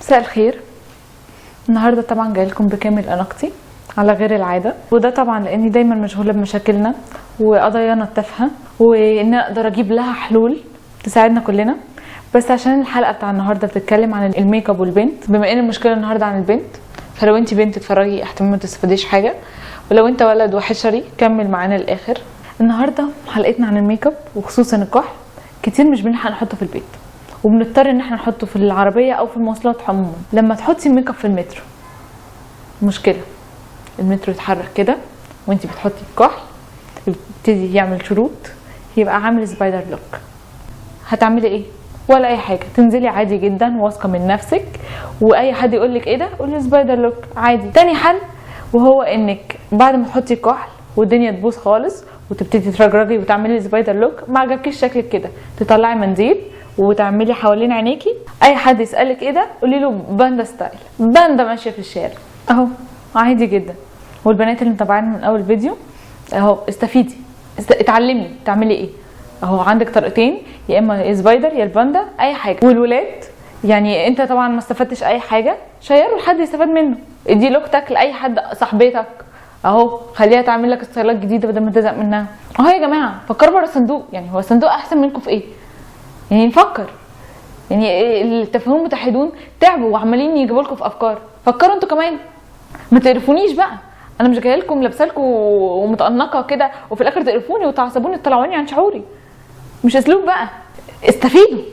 مساء الخير. النهارده طبعا جاي لكم بكامل اناقتي على غير العاده، وده طبعا لاني دايما مشغوله بمشاكلنا وقضايانا التافهه، وان اقدر اجيب لها حلول تساعدنا كلنا. بس عشان الحلقه بتاع النهارده بتتكلم عن الميك اب والبنت، بما ان المشكله النهارده عن البنت، فلو انت بنت اتفرجي احتمال ما تستفاديش حاجه، ولو انت ولد وحشري كمل معانا للاخر. النهارده حلقتنا عن الميك اب وخصوصا الكحل. كتير مش بنلحق نحطه في البيت، وبنضطر ان احنا نحطه في العربيه او في المواصلات عموما. لما تحطي الميك اب في المترو مشكله، المترو يتحرك كده وانت بتحطي الكحل يبتدي يعمل شروط، يبقى عامل سبايدر لوك. هتعملي ايه؟ ولا اي حاجه، تنزلي عادي جدا واثقه من نفسك، واي حد يقول لك ايه ده قولي سبايدر لوك عادي. تاني حل وهو انك بعد ما تحطي الكحل والدنيا تبوظ خالص وتبتدي ترجرجي وتعملي سبايدر لوك، ما عجبكيش شكلك كده، تطلعي منديل وتعملي حوالين عينيكي. اي حد يسالك ايه ده قولي له باندا ستايل، باندا ماشيه في الشارع اهو عادي جدا. والبنات اللي متابعين من اول فيديو اهو استفيدي، اتعلمي تعملي ايه. اهو عندك طريقتين، يا اما سبايدر يا الباندا، اي حاجه. والولاد يعني انت طبعا ما استفدتش اي حاجه، شيره لحد يستفاد منه، ادي لوكتك لاي حد، صاحبتك اهو خليها تعمل لك ستايلات جديده بدل ما تزهق منها. اهو يا جماعه فكروا بره الصندوق، يعني هو الصندوق احسن منكم في ايه؟ يعني نفكر، يعني التفاهمون متحدون تعبوا وعمالين يجيبوا لكم في افكار، فكروا انتوا كمان، ما تقرفونيش بقى. انا مش جايه لكم لابسه لكم ومتأنقه كده وفي الاخر تقرفوني وتعصبوني وتطلعوني عن شعوري، مش اسلوب بقى. استفيدوا.